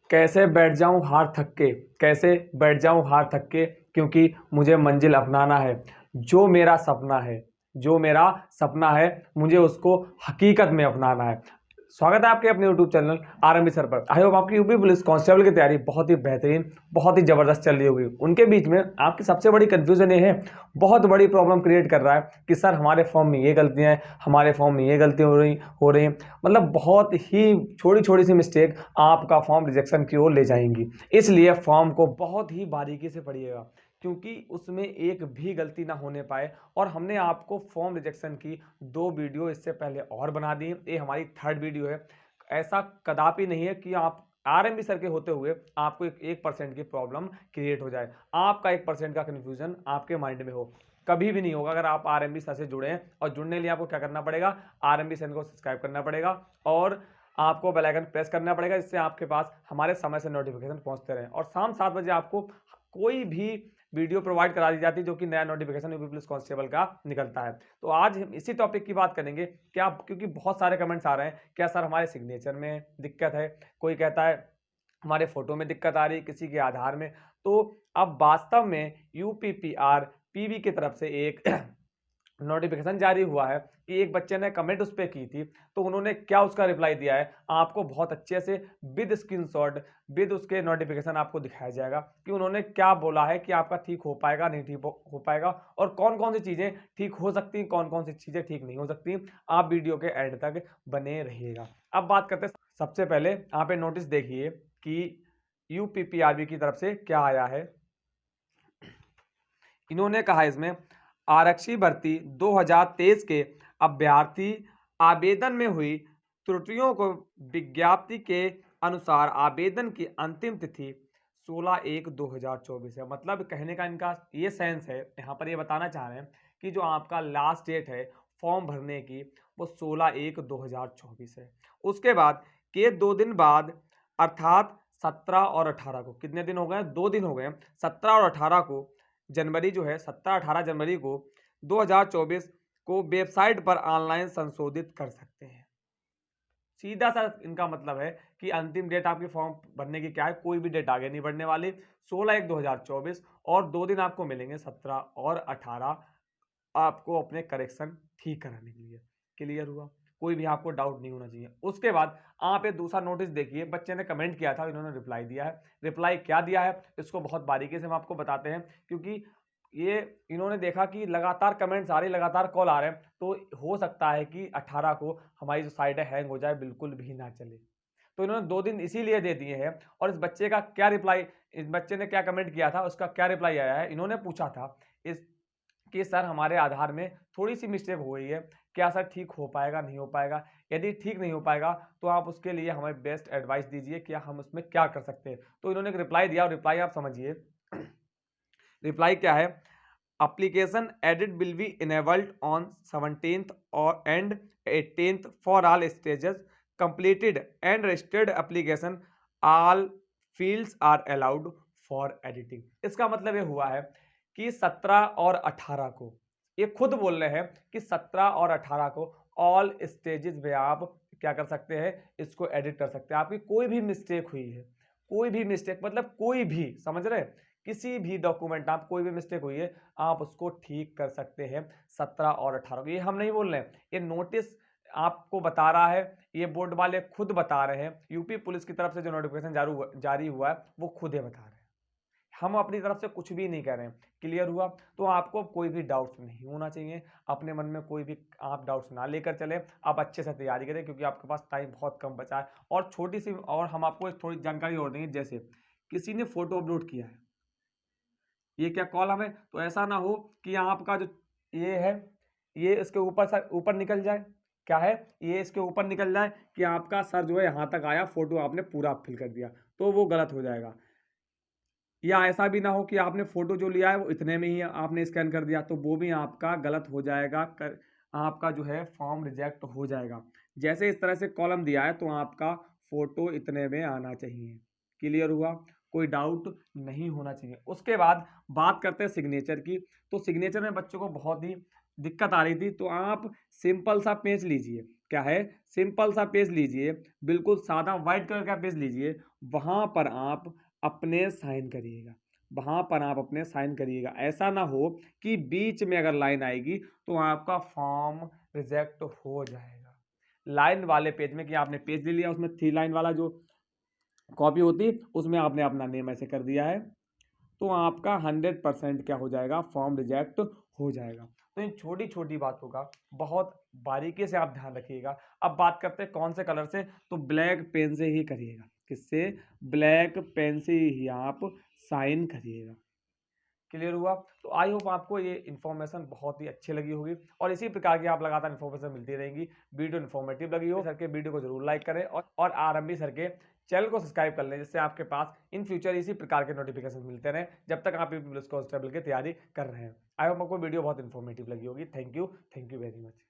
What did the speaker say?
कैसे बैठ जाऊं हार थक के, कैसे बैठ जाऊं हार थक के, क्योंकि मुझे मंजिल अपनाना है। जो मेरा सपना है, जो मेरा सपना है, मुझे उसको हकीकत में अपनाना है। स्वागत है आपके अपने यूट्यूब चैनल आरएमबी सर पर। आई होप आपकी यूपी पुलिस कांस्टेबल की तैयारी बहुत ही बेहतरीन, बहुत ही जबरदस्त चल रही होगी। उनके बीच में आपकी सबसे बड़ी कंफ्यूजन ये है, बहुत बड़ी प्रॉब्लम क्रिएट कर रहा है कि सर हमारे फॉर्म में ये गलतियां हैं, हमारे फॉर्म में ये गलतियां हो रही हैं। मतलब बहुत ही छोटी छोटी सी मिस्टेक आपका फॉर्म रिजेक्शन की ओर ले जाएंगी। इसलिए फॉर्म को बहुत ही बारीकी से पढ़िएगा, क्योंकि उसमें एक भी गलती ना होने पाए। और हमने आपको फॉर्म रिजेक्शन की 2 वीडियो इससे पहले और बना दी। ये हमारी 3rd वीडियो है। ऐसा कदापि नहीं है कि आप आरएमबी सर के होते हुए आपको 1% की प्रॉब्लम क्रिएट हो जाए, आपका 1% का कंफ्यूजन आपके माइंड में हो। कभी भी नहीं होगा। अगर आप आरएमबी सर से जुड़े हैं, और जुड़ने के लिए आपको क्या करना पड़ेगा, आरएमबी सर को सब्सक्राइब करना पड़ेगा और आपको बेल आइकन प्रेस करना पड़ेगा, जिससे आपके पास हमारे समय से नोटिफिकेशन पहुंचते रहे। और शाम 7 बजे आपको कोई भी वीडियो प्रोवाइड करा दी जाती है जो कि नया नोटिफिकेशन यूपी पुलिस कांस्टेबल का निकलता है। तो आज हम इसी टॉपिक की बात करेंगे। क्या, क्योंकि बहुत सारे कमेंट्स आ रहे हैं, क्या सर हमारे सिग्नेचर में दिक्कत है, कोई कहता है हमारे फोटो में दिक्कत आ रही है, किसी के आधार में। तो अब वास्तव में यूपीपीआर पीबी की तरफ से एक नोटिफिकेशन जारी हुआ है कि एक बच्चे ने कमेंट उस पर की थी, तो उन्होंने क्या उसका रिप्लाई दिया है आपको बहुत अच्छे से विद स्क्रीनशॉट, विद उसके नोटिफिकेशन आपको दिखाया जाएगा कि उन्होंने क्या बोला है कि आपका ठीक हो पाएगा, नहीं ठीक हो पाएगा, और कौन कौन सी चीजें ठीक हो सकती हैं, कौन कौन सी चीजें ठीक नहीं हो सकती। आप वीडियो के एंड तक बने रहिएगा। अब बात करते हैं, सबसे पहले आप नोटिस देखिए कि यूपीपीआरबी की तरफ से क्या आया है। इन्होंने कहा इसमें, आरक्षी भर्ती 2023 के अभ्यर्थी आवेदन में हुई त्रुटियों को विज्ञप्ति के अनुसार आवेदन की अंतिम तिथि 16/1/2024 है। मतलब कहने का इनका ये सेंस है, यहाँ पर ये बताना चाह रहे हैं कि जो आपका लास्ट डेट है फॉर्म भरने की, वो 16/1/2024 है। उसके बाद के 2 दिन बाद, अर्थात 17 और 18 को, कितने दिन हो गए, 2 दिन हो गए, 17 और 18 को जनवरी जो है, 17-18 जनवरी को 2024 को वेबसाइट पर ऑनलाइन संशोधित कर सकते हैं। सीधा सा इनका मतलब है कि अंतिम डेट आपके फॉर्म भरने की क्या है, कोई भी डेट आगे नहीं बढ़ने वाली। 16/1/2024 और 2 दिन आपको मिलेंगे, 17 और 18, आपको अपने करेक्शन ठीक कराने के लिए। क्लियर हुआ? कोई भी आपको डाउट नहीं होना चाहिए। उसके बाद आप एक दूसरा नोटिस देखिए, बच्चे ने कमेंट किया था, इन्होंने रिप्लाई दिया है। रिप्लाई क्या दिया है इसको बहुत बारीकी से हम आपको बताते हैं, क्योंकि ये इन्होंने देखा कि लगातार कमेंट्स आ रही, लगातार कॉल आ रहे हैं, तो हो सकता है कि 18 को हमारी जो साइट है हैंग हो जाए, बिल्कुल भी ना चले। तो इन्होंने 2 दिन इसीलिए दे दिए हैं। और इस बच्चे का क्या रिप्लाई, इस बच्चे ने क्या कमेंट किया था, उसका क्या रिप्लाई आया है। इन्होंने पूछा था इस कि सर हमारे आधार में थोड़ी सी मिस्टेक हो गई है, क्या सर ठीक हो पाएगा, नहीं हो पाएगा। यदि ठीक नहीं हो पाएगा तो आप उसके लिए हमें बेस्ट एडवाइस दीजिए, क्या हम उसमें क्या कर सकते हैं। तो इन्होंने एक रिप्लाई दिया, और रिप्लाई आप समझिए। रिप्लाई क्या है, application edit will be enabled on 17th or and 18th for all stages completed and registered application, all fields are allowed for editing। इसका मतलब ये हुआ है कि 17 और 18 को, ये खुद बोल रहे हैं कि 17 और 18 को ऑल स्टेजेस में आप क्या कर सकते हैं, इसको एडिट कर सकते हैं। आपकी कोई भी मिस्टेक हुई है, कोई भी मिस्टेक मतलब कोई भी, समझ रहे हैं, किसी भी डॉक्यूमेंट आप कोई भी मिस्टेक हुई है आप उसको ठीक कर सकते हैं 17 और 18 को। ये हम नहीं बोल रहे हैं, ये नोटिस आपको बता रहा है, ये बोर्ड वाले खुद बता रहे हैं। यूपी पुलिस की तरफ से जो नोटिफिकेशन जारी हुआ है वो खुद ही बता रहे हैं, हम अपनी तरफ से कुछ भी नहीं कह रहे हैं। क्लियर हुआ? तो आपको कोई भी डाउट्स नहीं होना चाहिए, अपने मन में कोई भी आप डाउट्स ना लेकर चले। आप अच्छे से तैयारी करें, क्योंकि आपके पास टाइम बहुत कम बचा है। और छोटी सी, और हम आपको एक थोड़ी जानकारी और देंगे, जैसे किसी ने फोटो अपलोड किया है, ये क्या कॉलम है, तो ऐसा ना हो कि आपका जो ये है, ये इसके ऊपर निकल जाए। क्या है, ये इसके ऊपर निकल जाए कि आपका सर जो है यहाँ तक आया, फोटो आपने पूरा फिल कर दिया, तो वो गलत हो जाएगा। या ऐसा भी ना हो कि आपने फोटो जो लिया है वो इतने में ही आपने स्कैन कर दिया, तो वो भी आपका गलत हो जाएगा, आपका जो है फॉर्म रिजेक्ट हो जाएगा। जैसे इस तरह से कॉलम दिया है, तो आपका फोटो इतने में आना चाहिए। क्लियर हुआ? कोई डाउट नहीं होना चाहिए। उसके बाद बात करते हैं सिग्नेचर की। तो सिग्नेचर में बच्चों को बहुत ही दिक्कत आ रही थी, तो आप सिंपल सा पेज लीजिए, क्या है, सिंपल सा पेज लीजिए, बिल्कुल सादा व्हाइट कलर का पेज लीजिए, वहां पर आप अपने साइन करिएगा, वहां पर आप अपने साइन करिएगा। ऐसा ना हो कि बीच में अगर लाइन आएगी तो आपका फॉर्म रिजेक्ट हो जाएगा। लाइन वाले पेज में कि आपने पेज ले लिया, उसमें 3 लाइन वाला जो कॉपी होती, उसमें आपने अपना नेम ऐसे कर दिया है, तो आपका 100% क्या हो जाएगा, फॉर्म रिजेक्ट हो जाएगा। तो इन छोटी छोटी बातों का बहुत बारीकी से आप ध्यान रखिएगा। अब बात करते हैं कौन से कलर से, तो ब्लैक पेन से ही करिएगा। किससे, ब्लैक पेन से ही आप साइन करिएगा। क्लियर हुआ? तो आई होप आपको ये इन्फॉर्मेशन बहुत ही अच्छी लगी होगी और इसी प्रकार की आप लगातार इन्फॉर्मेशन मिलती रहेंगी। वीडियो इन्फॉर्मेटिव लगी हो सर के वीडियो को जरूर लाइक करें और आरएमबी सर के चैनल को सब्सक्राइब कर लें, जिससे आपके पास इन फ्यूचर इसी प्रकार के नोटिफिकेशन मिलते रहें जब तक आप पुलिस कांस्टेबल की तैयारी कर रहे हैं। आई होप आपको वीडियो बहुत इन्फॉर्मेटिव लगी होगी। Thank you very much.